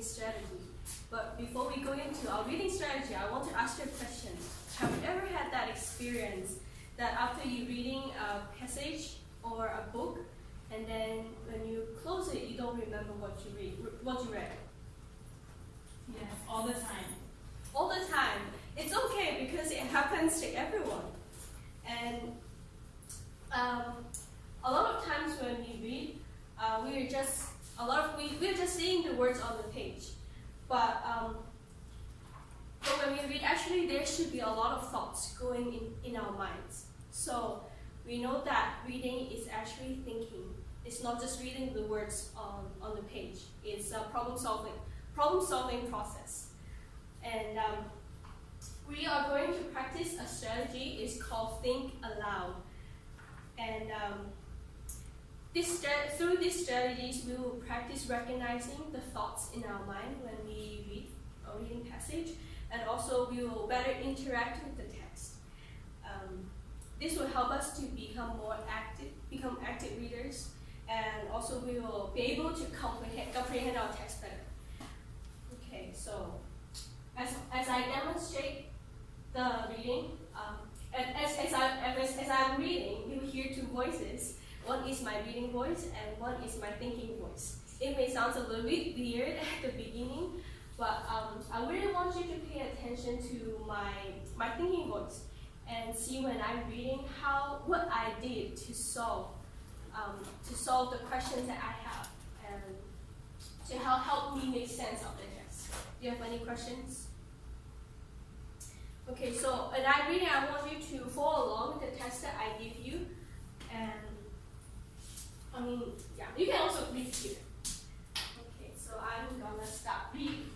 reading strategy. But before we go into our reading strategy, I want to ask you a question. Have you ever had that experience that after you reading a passage or a book, and then when you close it, you don't remember what you read? Yes, all the time. All the time. It's okay because it happens to everyone. And a lot of times when we read, we're just seeing the words on the page. But when we read, actually there should be a lot of thoughts going in our minds. So we know that reading is actually thinking. It's not just reading the words on the page. It's a problem solving process. And we are going to practice a strategy. It's called Think Aloud. And through these strategies, we will practice recognizing the thoughts in our mind when we read a reading passage, and also we will better interact with the text. This will help us to become active readers, and also we will be able to comprehend our text better. Okay, so as I demonstrate the reading, as I'm reading, you will hear two voices. One is my reading voice and one is my thinking voice. It may sound a little bit weird at the beginning, but I really want you to pay attention to my thinking voice and see when I'm reading what I did to solve the questions that I have, and to help me make sense of the text. Do you have any questions? Okay, so when I'm reading, I want you to follow along with the text that I give you, and you can also read here. Okay, so I'm gonna start reading.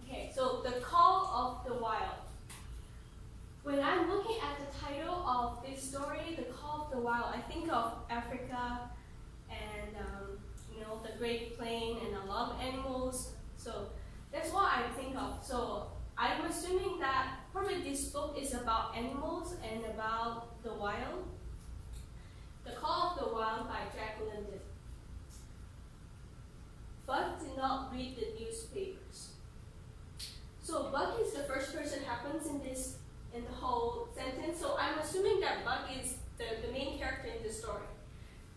Okay, so the call of the wild. When I'm looking at the title of this story, the call of the wild, I think of Africa and the Great Plain and a lot of animals. So that's what I think of. So I'm assuming that probably this book is about animals and about the wild. The Call of the Wild by Jade. Buck did not read the newspapers. So Buck is the first person happens in the whole sentence. So I'm assuming that Buck is the main character in the story,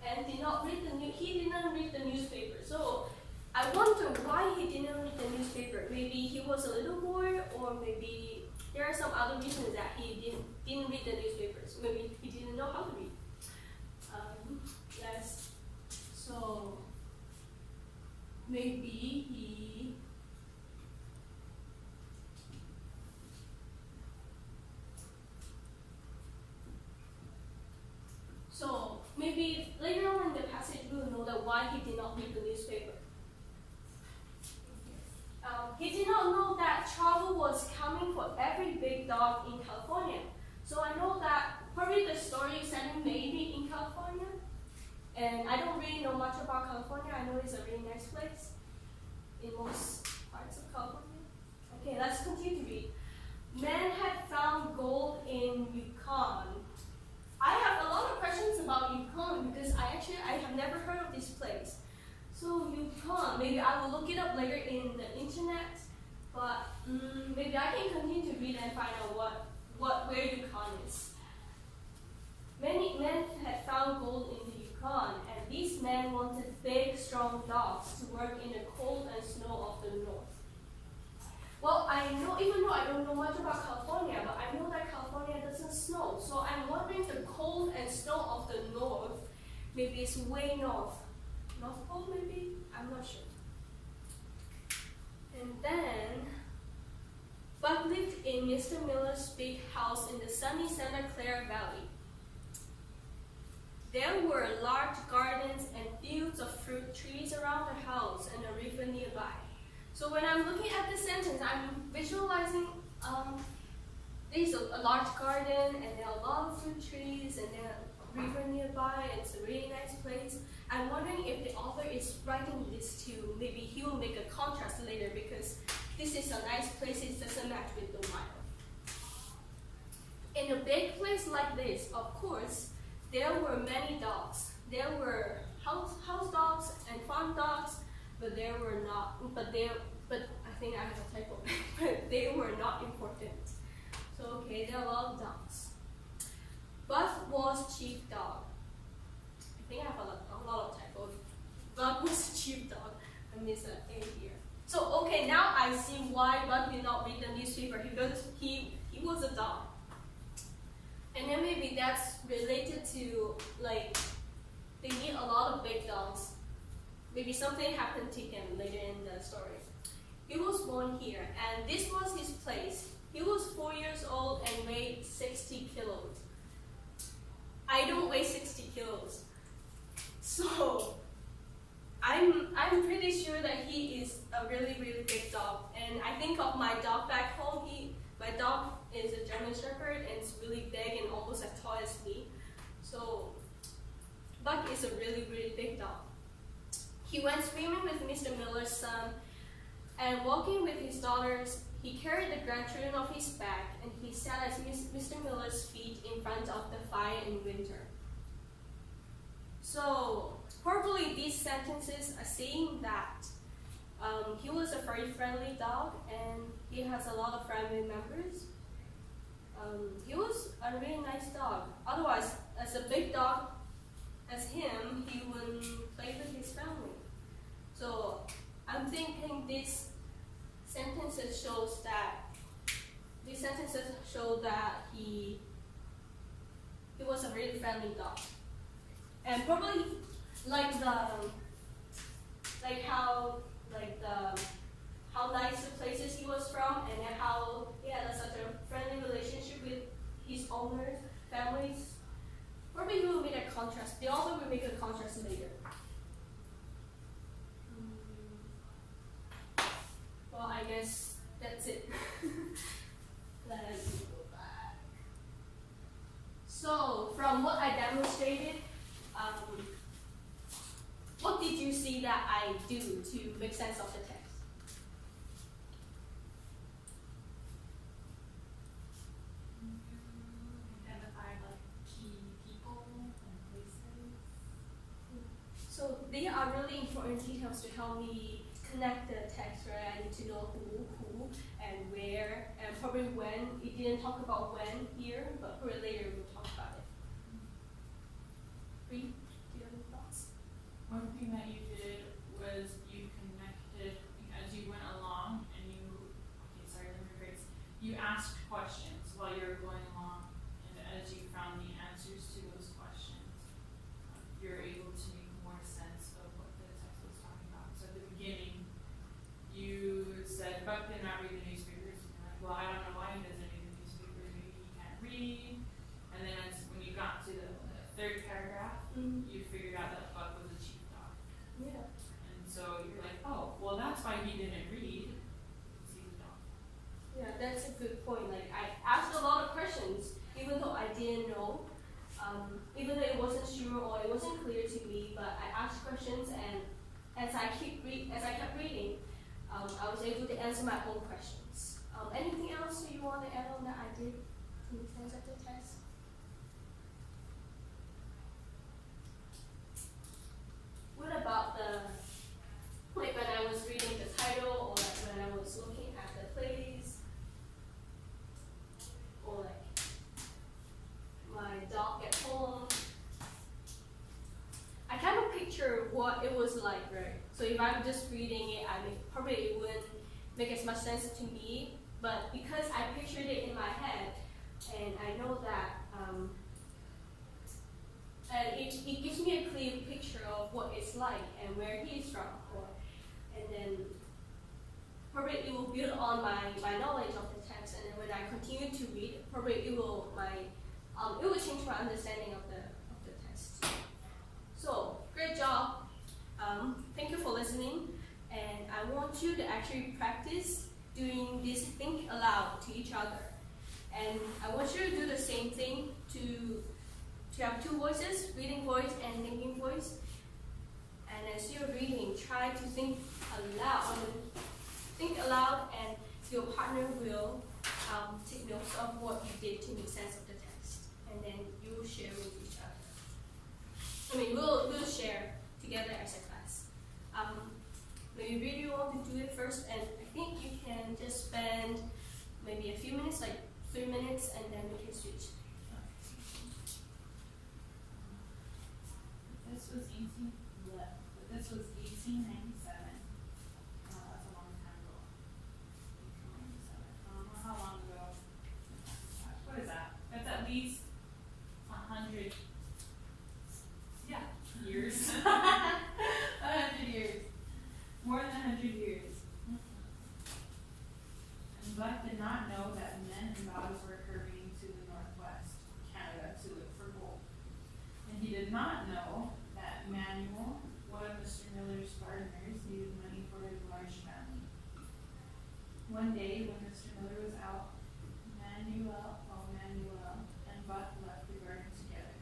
and he didn't read the newspaper. So I wonder why he didn't read the newspaper. Maybe he was a little bored, or maybe there are some other reasons that he didn't read the newspapers. Maybe he didn't know how to read. Yes. So maybe he later on in the passage we will know that why he did not read the newspaper. He did not know that trouble was coming for every big dog in California. So I know that probably the story is set maybe in California. And I don't really know much about California. I know it's a really nice place in most parts of California. Okay, let's continue to read. Men had found gold in Yukon. I have a lot of questions about Yukon because I have never heard of this place. So Yukon, maybe I will look it up later in the internet, but maybe I can continue to read and find out where Yukon is. Many men had found gold in the Yukon, and these men wanted big, strong dogs to work in the cold and snow of the north. Well, I know, even though I don't know much about California, but I know that California doesn't snow. So I'm wondering the cold and snow of the north, maybe it's way north. North Pole, maybe? I'm not sure. And then, Buck lived in Mr. Miller's big house in the sunny Santa Clara Valley. There were large gardens and fields of fruit trees around the house and a river nearby. So when I'm looking at this sentence, I'm visualizing there's a large garden and there are a lot of fruit trees and there are a river nearby. It's a really nice place. I'm wondering if the author is writing this to, maybe he will make a contrast later because this is a nice place, it doesn't match with the wild. In a big place like this, of course, there were many dogs. There were house dogs and farm dogs, but they were not. But I think I have a typo. But they were not important. So okay, there are a lot of dogs. Buck was chief dog. I think I have a lot of typos. Buck was chief dog. I missed an A here. So okay, now I see why Buck did not read the newspaper, because he was a dog. And then maybe that's related to, like, they meet a lot of big dogs. Maybe something happened to him later in the story. He was born here, and this was his place. He was 4 years old and weighed 60 kilos. I don't weigh 60 kilos. So I'm pretty sure that he is a really, really big dog. And I think of my dog back home. My dog is a German Shepherd, and it's really big and almost as tall as me. So Buck is a really, really big dog. He went swimming with Mr. Miller's son, and walking with his daughters. He carried the grandchildren on his back, and he sat at Mr. Miller's feet in front of the fire in winter. So probably these sentences are saying that he was a very friendly dog, and he has a lot of family members. He was a really nice dog. Otherwise, as a big dog as him, he wouldn't play with his family. So I'm thinking these sentences show that he was a really friendly dog. And probably how nice the places he was from, and then how he had such a friendly relationship with his owners, families. Probably he will make a contrast. The author will make a contrast later. Well, I guess that's it. Let me go back. So, from what I demonstrated, what did you see that I do to make sense of the text? Identify key people and places. So they are really important details to help me connect the text, right? I need to know who, and where, and probably when. It didn't talk about when here, but probably later we'll talk about it. Bree, do you have any thoughts? One thing that you did was you connected as you went along, and you asked questions while you were going along, and as you found the answers to those questions, you're able to make more sense of what the text was talking about. So at the beginning, you said Buck did not read the newspapers. And you're like, well, I don't know why he doesn't read the newspapers. Maybe he can't read. And then when you got to the third paragraph, you figured out that Buck was a chief dog. Yeah. And so you're like, oh, well, that's why he didn't read. He's a dog. Yeah, that's a good point. Like, I asked a lot of questions, even though I didn't know, even though it wasn't sure or it wasn't clear to me. But I asked questions, and as I kept reading, I was able to answer my own questions. Anything else you want to add on that I did to make sense of the text? What about when I was reading the title, or when I was looking at the plays, or my dog at home? I kind of picture what it was like, right? So if I'm just reading it, probably it wouldn't make as much sense to me. But because I pictured it in my head, and I know that it gives me a clear picture of what it's like and where he's from, and then probably it will build on my knowledge of the text, and then when I continue to read, probably it will change my understanding of the text. So great job. Thank you for listening, and I want you to actually practice doing this think aloud to each other, and I want you to do the same thing to have two voices, reading voice and thinking voice. And as you're reading, try to think aloud, and your partner will take notes of what you did to make sense of the text, and then you will share with each other. We'll share together as a class. 18, but this was 1897. That's a long time ago. 1897. I don't know how long ago. What is that? That's at least 100. Yeah, years. 100 years. More than 100 years. And Buck did not know that men and dogs were hurrying to the northwest, Canada, to look for gold. And he did not know that Manuel, one of Mr. Miller's gardeners, needed money for his large family. One day, when Mr. Miller was out, Manuel, and Buck left the garden together.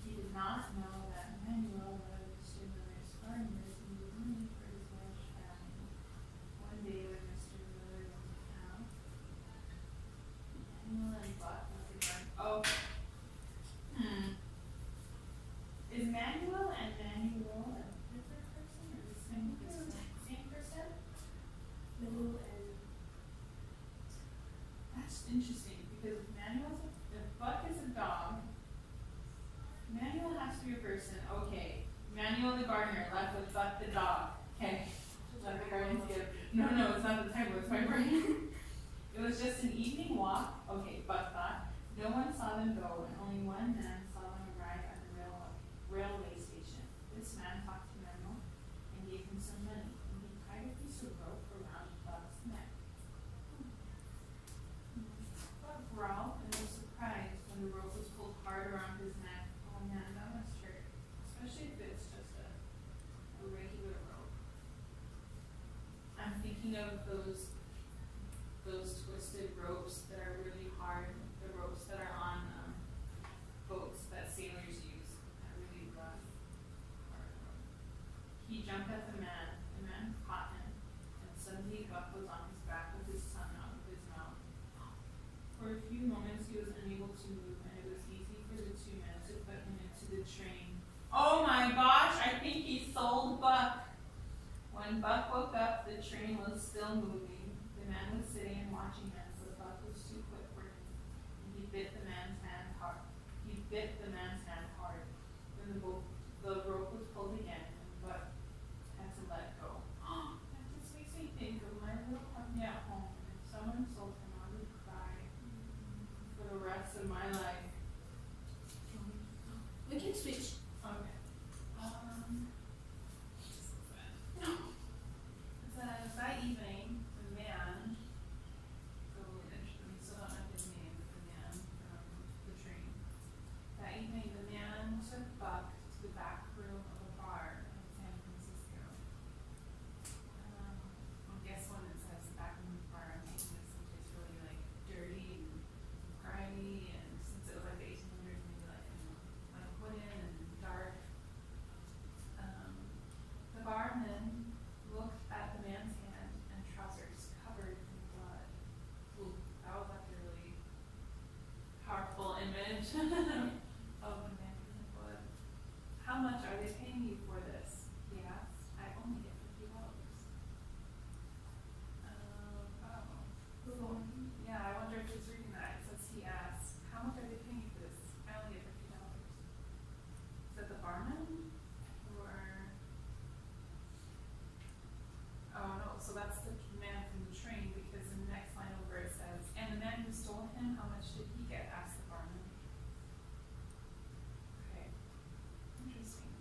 He did not know that Manuel, one of Mr. Miller's gardeners, needed money for his large family. One day, when Mr. Miller was out, Manuel and Buck left the garden. Oh. Is Manuel and Manuel a different person or the same person? Same person? Manuel and That's interesting because if Buck is a dog, Manuel has to be a person. Okay. Manuel the gardener left with Buck the dog. Okay. Let the garden skip. No, it's not the title, it's my brain. It was just an evening walk. Okay, Buck thought. No one saw them go, and only one man saw them arrive at the railway station. This man talked to Manuel and gave him some money, and he tied a piece of rope around Buck's neck. Buck growled and was surprised when the rope was pulled hard around his neck. Oh man, that must hurt, especially if it's just a regular rope. I'm thinking of those twisted ropes that are really hard, the ropes that are on boats that sailors use, that really rough, hard rope. He jumped at the man caught him, and suddenly Buck was on his back with his tongue out of his mouth. For a few moments he was unable to move, and it was easy for the two men to put him into the train. Oh my gosh, I think he sold Buck. When Buck woke up, the train was still moving. The man was sitting and watching him, but Buck was too quick for him, and he bit the man's hand hard. Then the rope was pulled again, and Buck had to let go. That just makes me think of my little puppy at home. If someone sold him, I would cry for the rest of my life. we can switch. Okay. It says that evening, the man, we still don't know his name, but the man from the train. That evening, the man took Buck to the back room of a bar in San Francisco. I guess when it says the back room of a bar, I'm thinking it's someplace really like dirty and grimy, and since it was like the 1800s, maybe like wooden and dark. The barman looked at the man's hand and trousers covered in blood. Ooh, that was like a really powerful image of the man in blood. How much are they paying you for this? He asked. I only get $50. So, yeah, I wonder if he's reading that. It says he asked, how much are they paying you for this? I only get $50. Is that the barman? Oh no, so that's the man from the train, because in the next line over it says, and the man who stole him, how much did he get? Asked the barman. Okay. Interesting.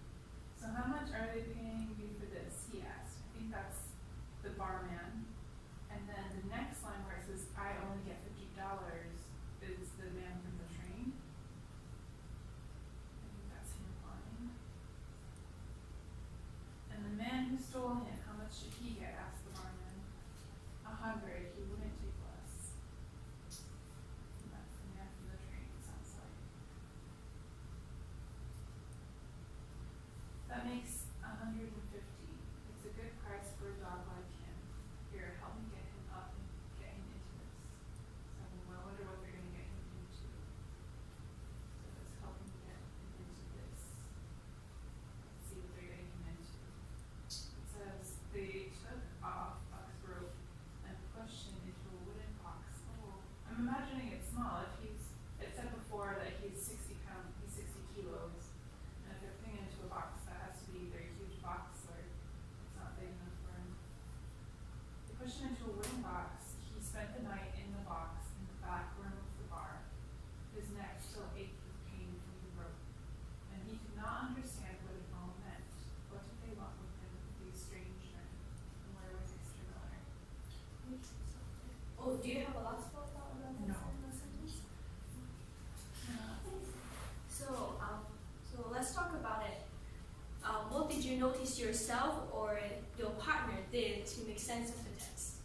notice yourself or your partner did to make sense of the text?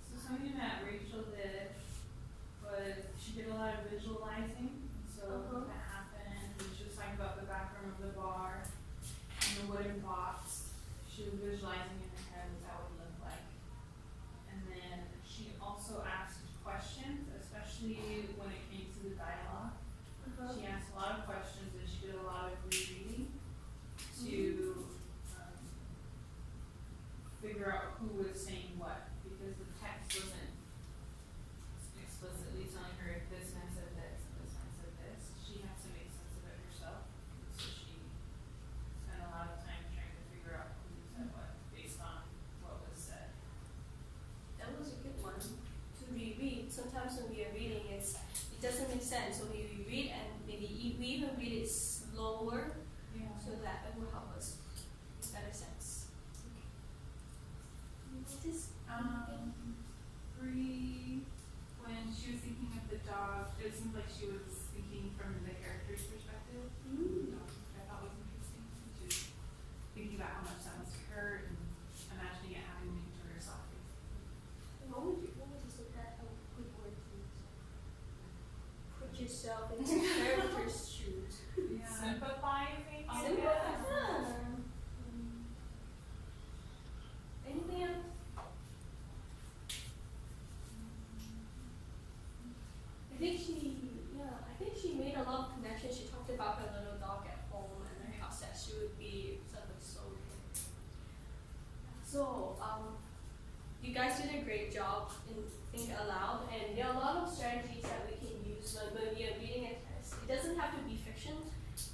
So something that Rachel did was she did a lot of visualizing. So that happened. She was talking about the back room of the bar and the wooden box. She was visualizing in her head what that would look like. And then she also asked questions, especially when it came to the dialogue. She asked a lot of questions and she did a lot of rereading to figure out who was saying what, because the text wasn't explicitly telling her if this man said this and this man said this. She had to make sense of it herself. So she spent a lot of time trying to figure out who said what based on what was said. That was a good one to reread. Sometimes when we are reading, it doesn't make sense. So we reread and maybe we even read it slower, so that it will help us make better sense. Bree, when she was thinking of the dog, it seemed like she was thinking from the character's perspective. Which I thought was interesting. She was thinking about how much that must hurt and imagining it happening to herself. What would you say that a good word to use? Put yourself into the character's shoes. Sympathizing. Anything else? I think she made a lot of connections. She talked about her little dog at home and how sad she would be. Something so good. So, you guys did a great job in Think Aloud, and there are a lot of strategies that we can use when we are reading a text. It doesn't have to be fiction.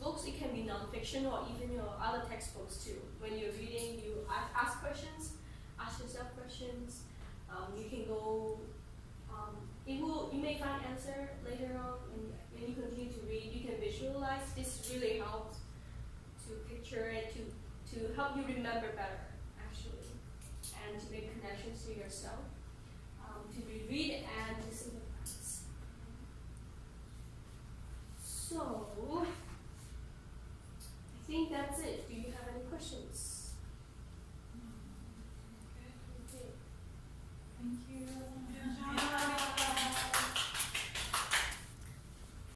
Books, it can be non-fiction or even your other textbooks too. When you're reading, you ask questions, ask yourself questions. You can go. You may find answer later on when you continue to read. You can visualize. This really helps to picture it to help you remember better, actually, and to make connections to yourself. To reread and to sympathize